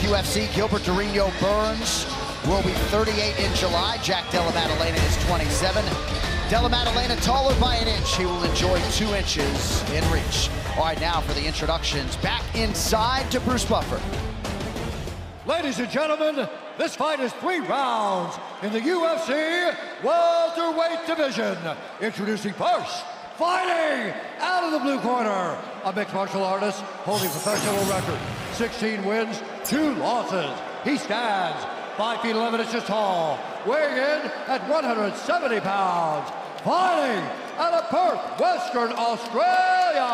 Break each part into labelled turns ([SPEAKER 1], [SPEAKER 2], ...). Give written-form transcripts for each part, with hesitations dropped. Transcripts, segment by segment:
[SPEAKER 1] UFC, Gilbert Burns will be 38 in July. Jack Della Maddalena is 27. Della Maddalena taller by an inch. He will enjoy 2 inches in reach. All right, now for the introductions. Back inside to Bruce Buffer.
[SPEAKER 2] Ladies and gentlemen, this fight is 3 rounds in the UFC welterweight division. Introducing first, fighting out of the blue corner, a mixed martial artist holding professional record, 16 wins, 2 losses. He stands 5 feet 11 inches tall, weighing in at 170 pounds. Fighting out of Perth, Western Australia,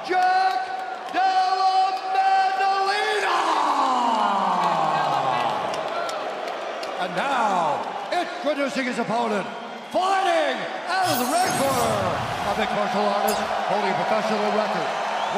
[SPEAKER 2] Jack Della Maddalena. And now, introducing his opponent, fighting out of the red corner, a mixed martial artist holding a professional record,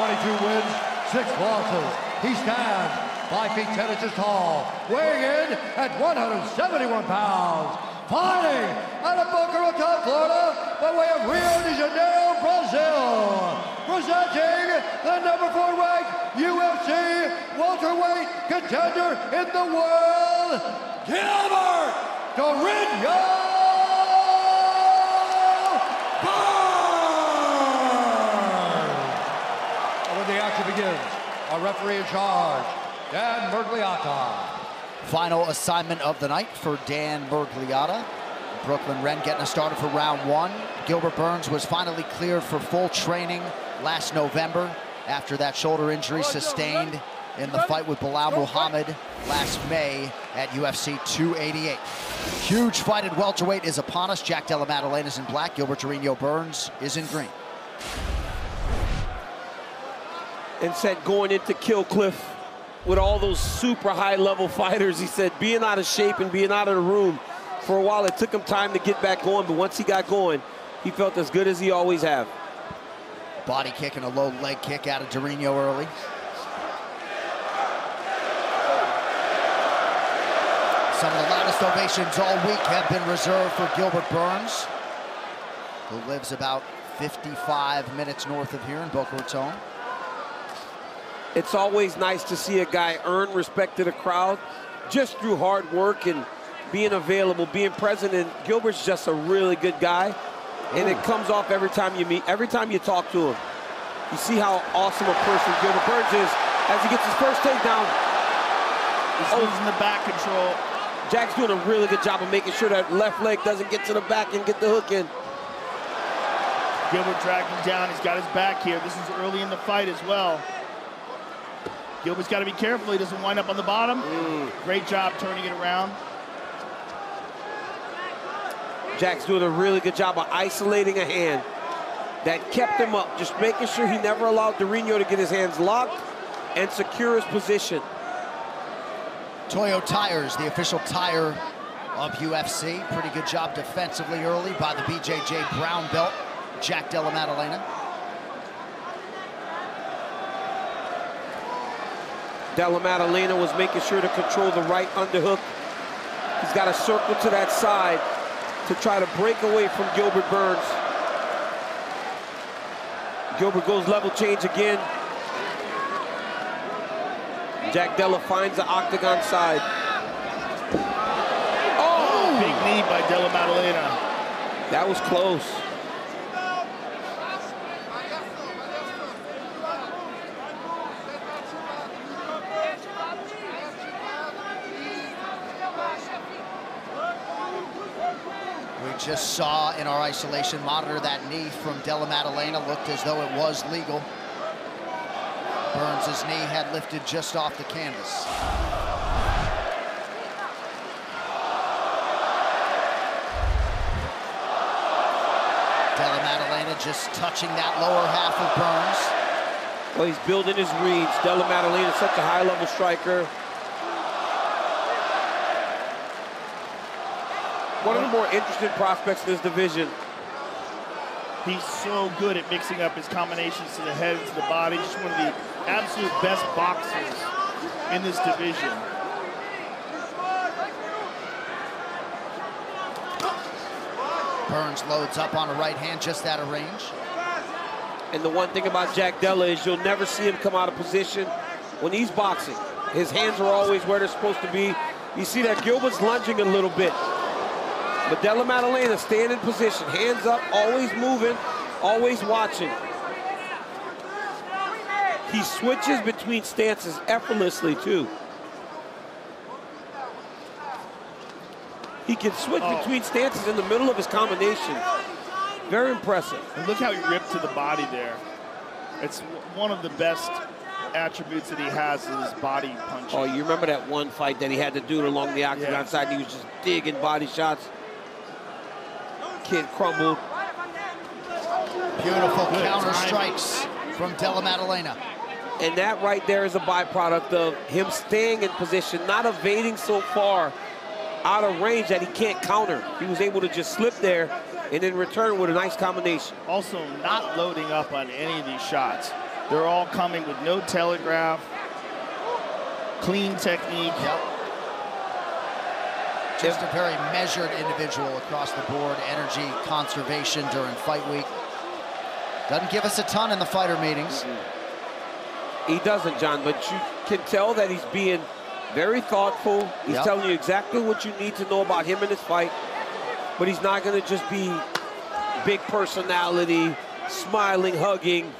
[SPEAKER 2] 22 wins, 6 losses. He stands 5 feet 10 inches tall, weighing in at 171 pounds. Fighting out of Boca Raton, Florida, by way of Rio de Janeiro, Brazil. Presenting the number 4 ranked UFC welterweight contender in the world, Gilbert And when the action begins, our referee in charge, Dan Mergliata.
[SPEAKER 1] Final assignment of the night for Dan Mergliata. Brooklyn Wren getting us started for round 1. Gilbert Burns was finally cleared for full training last November after that shoulder injury sustained in the fight with Bilal Muhammad last May at UFC 288. Huge fight at welterweight is upon us. Jack Della Maddalena is in black. Gilbert Burns is in green.
[SPEAKER 3] And said going into Kill Cliff with all those super high-level fighters, he said being out of shape and being out of the room for a while, it took him time to get back going, but once he got going, he felt as good as he always have.
[SPEAKER 1] Body kick and a low leg kick out of Durinho early. Some of the loudest ovations all week have been reserved for Gilbert Burns, who lives about 55 minutes north of here in Boca Raton.
[SPEAKER 3] It's always nice to see a guy earn respect to the crowd just through hard work and being available, being present. And Gilbert's just a really good guy. And it comes off every time you meet, every time you talk to him. You see how awesome a person Gilbert Burns is as he gets his first takedown.
[SPEAKER 4] He's losing the back control.
[SPEAKER 3] Jack's doing a really good job of making sure that left leg doesn't get to the back and get the hook in.
[SPEAKER 4] Gilbert dragged him down. He's got his back here. This is early in the fight as well. Gilbert's got to be careful he doesn't wind up on the bottom. Great job turning it around.
[SPEAKER 3] Jack's doing a really good job of isolating a hand that kept him up, just making sure he never allowed Durinho to get his hands locked and secure his position.
[SPEAKER 1] Toyo Tires, the official tire of UFC. Pretty good job defensively early by the BJJ brown belt, Jack Della Maddalena.
[SPEAKER 3] Della Maddalena was making sure to control the right underhook. He's got a circle to that side to try to break away from Gilbert Burns. Gilbert goes level change again. Jack Della finds the octagon side.
[SPEAKER 4] Oh! Big knee by Della Maddalena.
[SPEAKER 3] That was close.
[SPEAKER 1] We just saw in our isolation monitor that knee from Della Maddalena looked as though it was legal. Burns' knee had lifted just off the canvas. Della Maddalena just touching that lower half of Burns.
[SPEAKER 3] Well, he's building his reads. Della Maddalena is such a high-level striker. One of the more interesting prospects in this division.
[SPEAKER 4] He's so good at mixing up his combinations to the head and to the body. Just one of the absolute best boxers in this division.
[SPEAKER 1] Burns loads up on a right hand just out of range.
[SPEAKER 3] And the one thing about Jack Della is you'll never see him come out of position when he's boxing. His hands are always where they're supposed to be. You see that Gilbert's lunging a little bit. But Della Maddalena staying in position, hands up, always moving, always watching. He switches between stances effortlessly, too. He can switch between stances in the middle of his combination. Very impressive.
[SPEAKER 4] And look how he ripped to the body there. It's one of the best attributes that he has is his body punching.
[SPEAKER 3] Oh, you remember that one fight that he had to do along the octagon side? He was just digging body shots. Kid crumbled.
[SPEAKER 1] Beautiful counter strikes from Della Maddalena.
[SPEAKER 3] And that right there is a byproduct of him staying in position, not evading so far out of range that he can't counter. He was able to just slip there and then return with a nice combination.
[SPEAKER 4] Also not loading up on any of these shots. They're all coming with no telegraph, clean technique.
[SPEAKER 1] Yep. Just a very measured individual across the board. Energy conservation during fight week. Doesn't give us a ton in the fighter meetings.
[SPEAKER 3] He doesn't, John, but you can tell that he's being very thoughtful. He's telling you exactly what you need to know about him in this fight. But he's not going to just be big personality, smiling, hugging.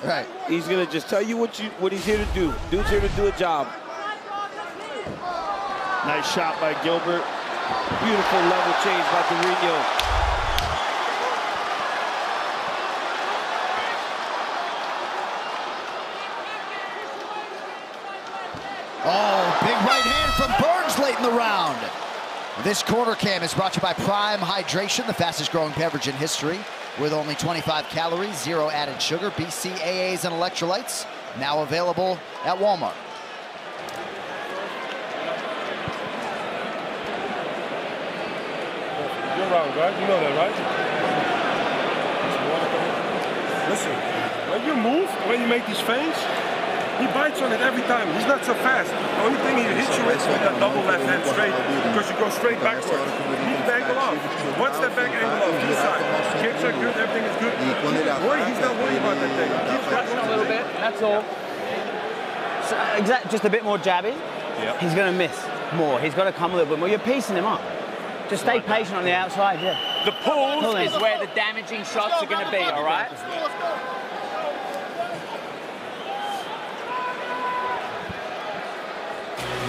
[SPEAKER 1] Right.
[SPEAKER 3] He's going to just tell you what he's here to do. Dude's here to do a job.
[SPEAKER 4] Nice shot by Gilbert.
[SPEAKER 3] Beautiful level change by Della.
[SPEAKER 1] Oh, big right hand from Burns late in the round. This corner cam is brought to you by Prime Hydration, the fastest growing beverage in history, with only 25 calories, 0 added sugar, BCAAs, and electrolytes. Now available at Walmart.
[SPEAKER 5] You're wrong, right? You know that, right? Listen, when you move, when you make these feints, he bites on it every time. He's not so fast. The only thing he hits you with that double left hand straight, because you go straight backwards. Keep the angle off. What's that back angle off? To the side. Kicks are good, everything is good. He's not worried about that thing. He keeps
[SPEAKER 6] scratching a little bit, that's all. So, just a bit more jabby.
[SPEAKER 5] Yep.
[SPEAKER 6] He's going to miss more. He's got to come a little bit more. You're piecing him up. Just stay patient on the outside,
[SPEAKER 7] The pulls is where the damaging shots are going to be, all right?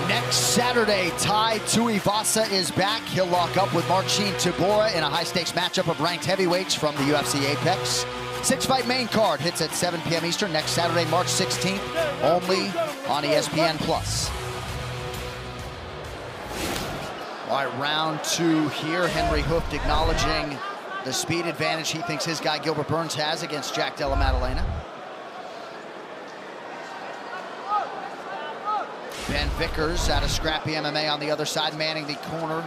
[SPEAKER 1] Next Saturday, Tai Tuivasa is back. He'll lock up with Marcin Tybura in a high-stakes matchup of ranked heavyweights from the UFC Apex. 6-fight main card hits at 7 p.m. Eastern next Saturday, March 16th, only on ESPN+. All right, round 2 here. Henry Hooft acknowledging the speed advantage he thinks his guy Gilbert Burns has against Jack Della Maddalena. Ben Vickers out of Scrappy MMA on the other side, manning the corner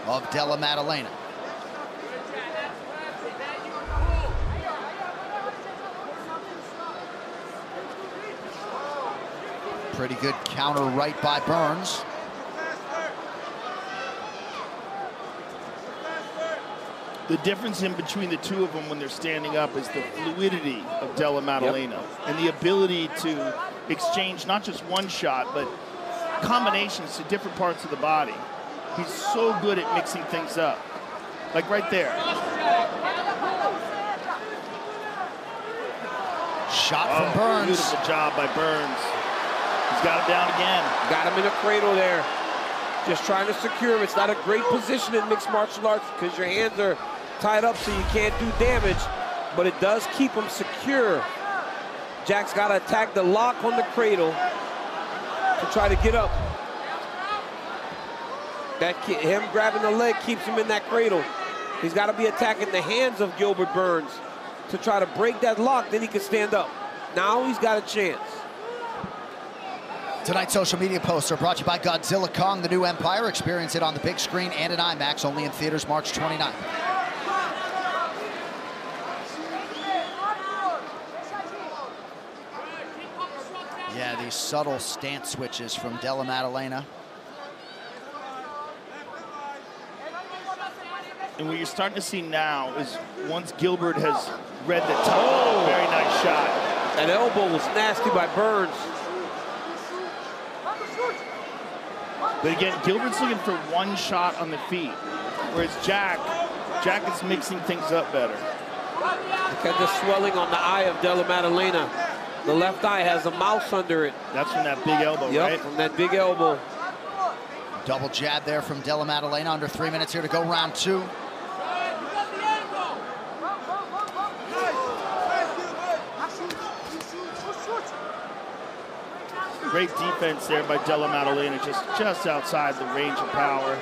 [SPEAKER 1] of Della Maddalena. Pretty good counter right by Burns.
[SPEAKER 4] The difference in between the two of them when they're standing up is the fluidity of Della Maddalena and the ability to exchange not just one shot, but combinations to different parts of the body. He's so good at mixing things up. Like right there.
[SPEAKER 1] Shot from Burns.
[SPEAKER 4] Beautiful job by Burns. He's got him down again.
[SPEAKER 3] Got him in a cradle there. Just trying to secure him. It's not a great position in mixed martial arts because your hands are tied up so you can't do damage, but it does keep him secure. Jack's got to attack the lock on the cradle to try to get up. Him grabbing the leg keeps him in that cradle. He's got to be attacking the hands of Gilbert Burns to try to break that lock, then he can stand up. Now he's got a chance.
[SPEAKER 1] Tonight's social media posts are brought to you by Godzilla Kong, the New Empire. Experience it on the big screen and in IMAX, only in theaters March 29th. Yeah, these subtle stance switches from Della Maddalena.
[SPEAKER 4] And what you're starting to see now is once Gilbert has read the top, very nice shot.
[SPEAKER 3] That elbow was nasty by Burns.
[SPEAKER 4] But again, Gilbert's looking for one shot on the feet, whereas Jack is mixing things up better.
[SPEAKER 3] Look at the swelling on the eye of Della Maddalena. The left eye has a mouse under it.
[SPEAKER 4] That's from that big elbow,
[SPEAKER 3] yep,
[SPEAKER 4] right?
[SPEAKER 3] From that big elbow.
[SPEAKER 1] Double jab there from Della Maddalena. Under 3 minutes here to go, round 2.
[SPEAKER 4] Great defense there by Della Maddalena, just outside the range of power.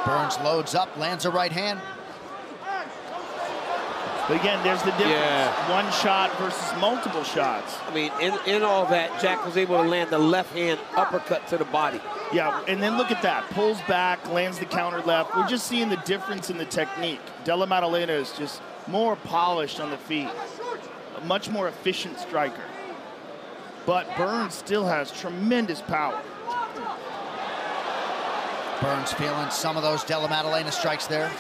[SPEAKER 1] Burns loads up, lands a right hand.
[SPEAKER 4] But again, there's the difference. Yeah. One shot versus multiple shots.
[SPEAKER 3] I mean, in all that, Jack was able to land the left hand uppercut to the body.
[SPEAKER 4] Yeah, and then look at that. Pulls back, lands the counter left. We're just seeing the difference in the technique. Della Maddalena is just more polished on the feet. A much more efficient striker. But Burns still has tremendous power.
[SPEAKER 1] Burns feeling some of those Della Maddalena strikes there.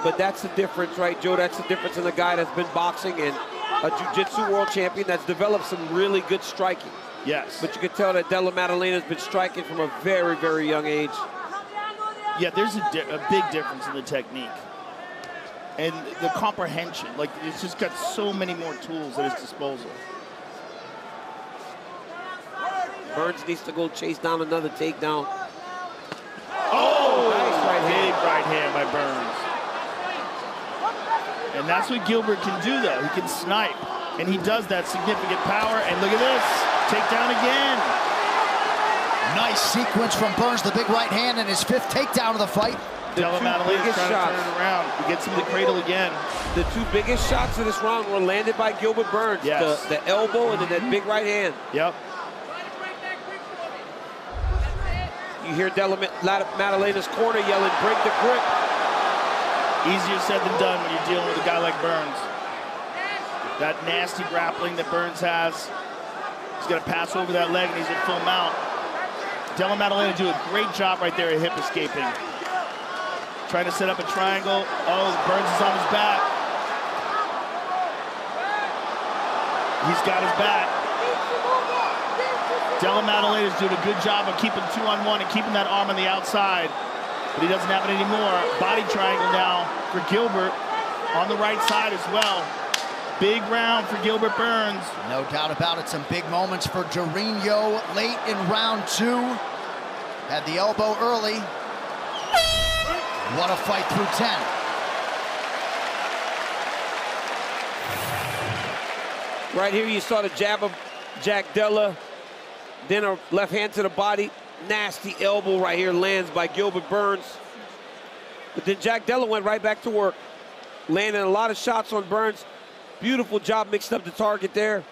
[SPEAKER 3] But that's the difference, right, Joe? That's the difference in a guy that's been boxing and a jiu-jitsu world champion that's developed some really good striking.
[SPEAKER 4] Yes.
[SPEAKER 3] But you can tell that Della Maddalena's been striking from a very, very young age.
[SPEAKER 4] Yeah, there's a big difference in the technique. And the comprehension. Like, it's just got so many more tools at his disposal.
[SPEAKER 3] Burns needs to go chase down another takedown.
[SPEAKER 4] Oh,
[SPEAKER 3] nice right hand.
[SPEAKER 4] Big right hand by Burns. And that's what Gilbert can do, though. He can snipe. And he does that significant power. And look at this. Takedown again.
[SPEAKER 1] Nice sequence from Burns, the big right hand, and his 5th takedown of the fight.
[SPEAKER 4] Della Maddalena's trying to turn it around. He gets him in the cradle again.
[SPEAKER 3] The 2 biggest shots of this round were landed by Gilbert Burns.
[SPEAKER 4] Yes.
[SPEAKER 3] The elbow and then that big right hand.
[SPEAKER 4] Yep.
[SPEAKER 3] You hear Della Maddalena's corner yelling, break the grip.
[SPEAKER 4] Easier said than done when you're dealing with a guy like Burns. That nasty grappling that Burns has. He's got to pass over that leg and he's at full mount. Della Maddalena do a great job right there at hip escaping. Trying to set up a triangle. Oh, Burns is on his back. He's got his back. Della Maddalena is doing a good job of keeping 2-on-1 and keeping that arm on the outside. But he doesn't have it anymore. Body triangle now for Gilbert on the right side as well. Big round for Gilbert Burns.
[SPEAKER 1] No doubt about it. Some big moments for Durinho late in round 2. Had the elbow early. What a fight through 10.
[SPEAKER 3] Right here you saw the jab of Jack Della. Then a left hand to the body. Nasty elbow right here lands by Gilbert Burns. But then Jack Della went right back to work. Landing a lot of shots on Burns. Beautiful job mixing up the target there.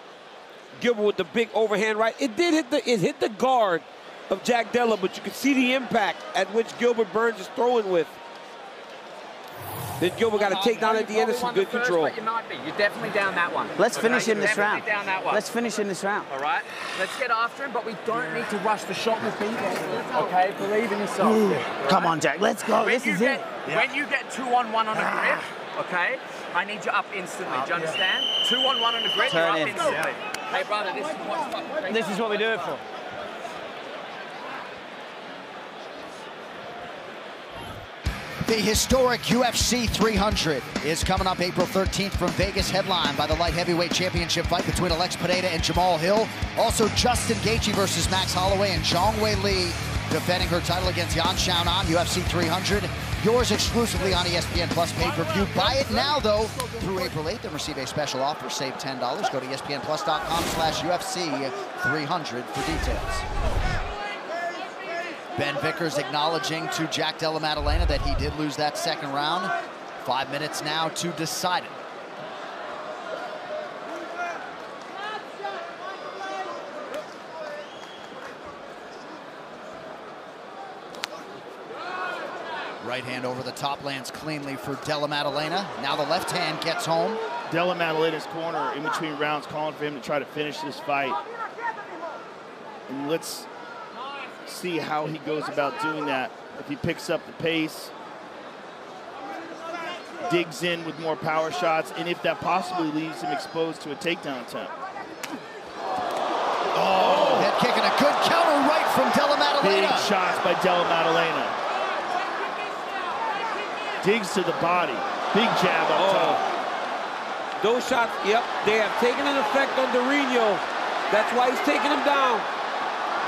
[SPEAKER 3] Gilbert with the big overhand right. It hit the guard of Jack Della, but you can see the impact at which Gilbert Burns is throwing with. Then Gilbert got to take down at the end of some good control.
[SPEAKER 7] You might be. You're definitely down that one.
[SPEAKER 6] Let's finish him this round.
[SPEAKER 7] Down that one.
[SPEAKER 6] Let's finish him this round.
[SPEAKER 7] All right. Let's get after him, but we don't need to rush the shot with people. Okay. Believe in yourself.
[SPEAKER 6] Right? Come on, Jack. Let's go. This is it.
[SPEAKER 7] When you get 2-on-1 on a grip, okay, I need you up instantly. Do you understand? 2-on-1 on a grip, you're up instantly. Hey, brother,
[SPEAKER 6] this is what we do it for.
[SPEAKER 1] The historic UFC 300 is coming up April 13th from Vegas, headlined by the light heavyweight championship fight between Alex Pineda and Jamal Hill. Also, Justin Gaethje versus Max Holloway and Zhang Weili defending her title against Yan Xiaonan, UFC 300. Yours exclusively on ESPN Plus pay-per-view. Buy it now, though, through April 8th and receive a special offer. Save $10. Go to ESPNplus.com/UFC 300 for details. Ben Vickers acknowledging to Jack Della Maddalena that he did lose that second round. 5 minutes now to decide it. Right hand over the top lands cleanly for Della Maddalena. Now the left hand gets home.
[SPEAKER 4] Della Maddalena's corner in between rounds calling for him to try to finish this fight. And let's see how he goes about doing that. If he picks up the pace. digs in with more power shots, and if that possibly leaves him exposed to a takedown attempt.
[SPEAKER 1] Oh, head kick and a good counter right from Della Maddalena.
[SPEAKER 4] Big shots by Della Maddalena. Digs to the body. Big jab up top.
[SPEAKER 3] Those shots, yep, they have taken an effect on Durinho. That's why he's taking him down.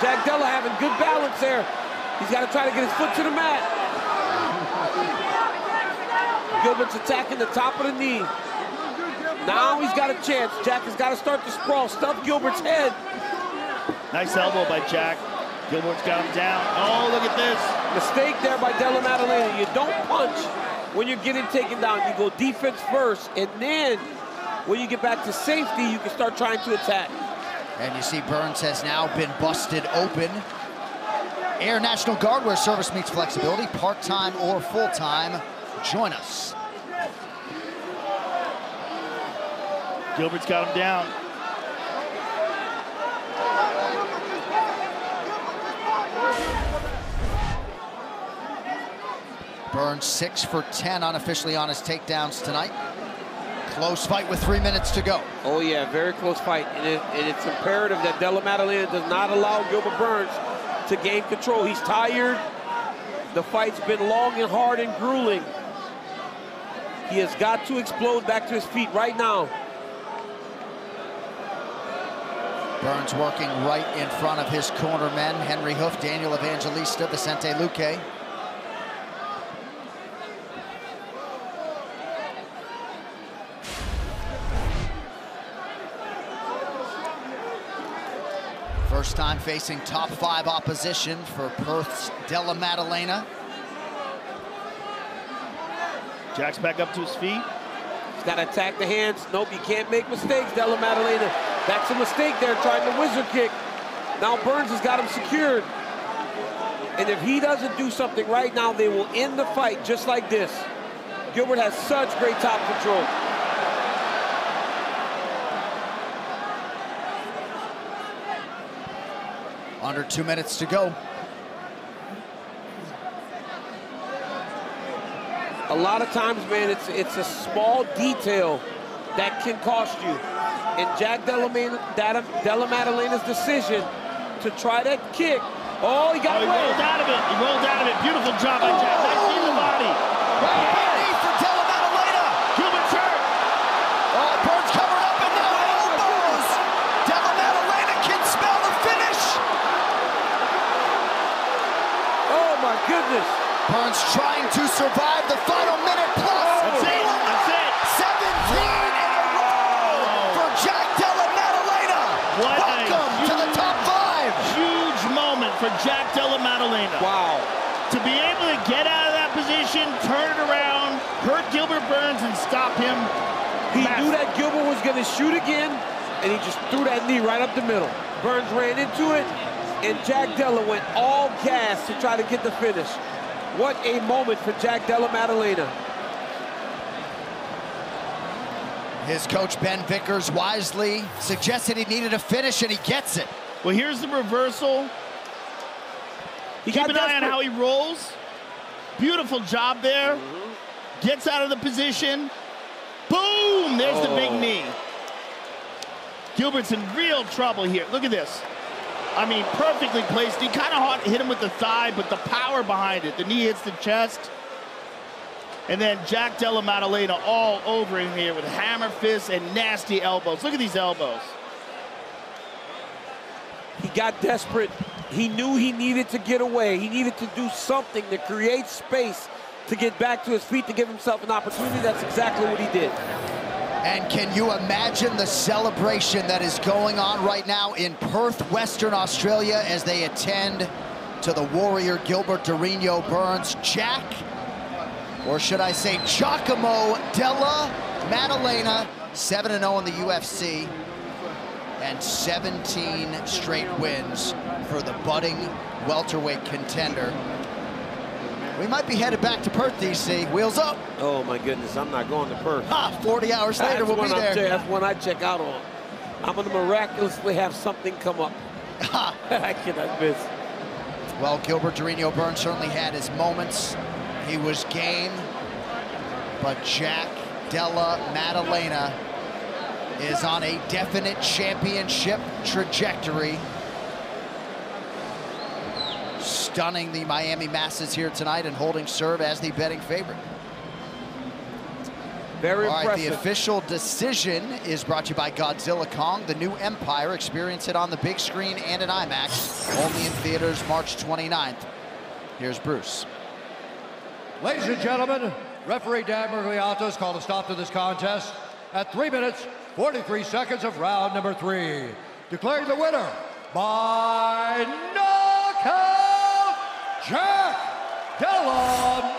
[SPEAKER 3] Jack Della having good balance there. He's got to try to get his foot to the mat. Gilbert's attacking the top of the knee. Now he's got a chance. Jack has got to start to sprawl, stuff Gilbert's head.
[SPEAKER 4] Nice elbow by Jack. Gilbert's got him down. Oh, look at this.
[SPEAKER 3] Mistake there by Della Maddalena. You don't punch when you're getting taken down. You go defense first, and then when you get back to safety, you can start trying to attack.
[SPEAKER 1] And you see Burns has now been busted open. Air National Guard, where service meets flexibility, part-time or full-time. Join us.
[SPEAKER 4] Gilbert's got him down.
[SPEAKER 1] Burns 6 for 10 unofficially on his takedowns tonight. Close fight with 3 minutes to go.
[SPEAKER 3] Oh yeah, very close fight. And it's imperative that Della Maddalena does not allow Gilbert Burns to gain control. He's tired. The fight's been long and hard and grueling. He has got to explode back to his feet right now.
[SPEAKER 1] Burns working right in front of his corner men, Henry Hoof, Daniel Evangelista, Vicente Luque. First time facing top 5 opposition for Perth's Della Maddalena.
[SPEAKER 4] Jack's back up to his feet.
[SPEAKER 3] He's got to attack the hands. Nope, you can't make mistakes, Della Maddalena. That's a mistake there, trying to wizard kick. Now Burns has got him secured. And if he doesn't do something right now, they will end the fight just like this. Gilbert has such great top control.
[SPEAKER 1] Under 2 minutes to go.
[SPEAKER 3] A lot of times, man, it's a small detail that can cost you. And Jack Della Maddalena's decision to try that kick. Oh, he got away.
[SPEAKER 4] He rolled out of it. He rolled out of it. Beautiful job by Jack. Nice in the body.
[SPEAKER 1] Right knee for Della Maddalena.
[SPEAKER 4] Gilbert's hurt.
[SPEAKER 1] Oh, Burns covered up and now elbows. Della Maddalena can smell the finish.
[SPEAKER 3] Oh, my goodness.
[SPEAKER 1] Burns trying to survive the final minute plus.
[SPEAKER 4] That's it. That's it.
[SPEAKER 1] 17 in a row for Jack Della Maddalena. Welcome to the top 5.
[SPEAKER 4] Huge moment for Jack Della Maddalena.
[SPEAKER 3] Wow.
[SPEAKER 4] To be able to get out of that position, turn it around, hurt Gilbert Burns, and stop him.
[SPEAKER 3] He knew that Gilbert was going to shoot again, and he just threw that knee right up the middle. Burns ran into it, and Jack Della went all gas to try to get the finish. What a moment for Jack Della Maddalena.
[SPEAKER 1] His coach, Ben Vickers, wisely suggested he needed a finish, and he gets it.
[SPEAKER 4] Well, here's the reversal. Keep an eye on how he rolls. Beautiful job there. Gets out of the position. Boom! There's the big knee. Gilbert's in real trouble here. Look at this. I mean, perfectly placed. He kind of hit him with the thigh, but the power behind it. The knee hits the chest. And then Jack Della Maddalena all over him here with hammer fists and nasty elbows. Look at these elbows.
[SPEAKER 3] He got desperate. He knew he needed to get away. He needed to do something to create space to get back to his feet, to give himself an opportunity. That's exactly what he did.
[SPEAKER 1] And can you imagine the celebration that is going on right now in Perth, Western Australia, as they attend to the warrior Gilbert Durinho Burns? Jack, or should I say Giacomo Della Maddalena, 7-0 in the UFC, and 17 straight wins for the budding welterweight contender. We might be headed back to Perth, DC. Wheels up.
[SPEAKER 3] Oh, my goodness. I'm not going to Perth.
[SPEAKER 1] 40 hours later, we'll be there.
[SPEAKER 3] That's one I check out on. I'm going to miraculously have something come up. I cannot miss.
[SPEAKER 1] Well, Gilbert Durinho Burns certainly had his moments. He was game. But Jack Della Maddalena is on a definite championship trajectory. Stunning the Miami masses here tonight and holding serve as the betting favorite.
[SPEAKER 3] Very impressive.
[SPEAKER 1] All right, the official decision is brought to you by Godzilla Kong, the new Empire. Experience it on the big screen and in IMAX. Only in theaters March 29th. Here's Bruce.
[SPEAKER 2] Ladies and gentlemen, referee Dan Bergliato has called a stop to this contest at 3 minutes, 43 seconds of round number 3. Declaring the winner by knockout, Jack Della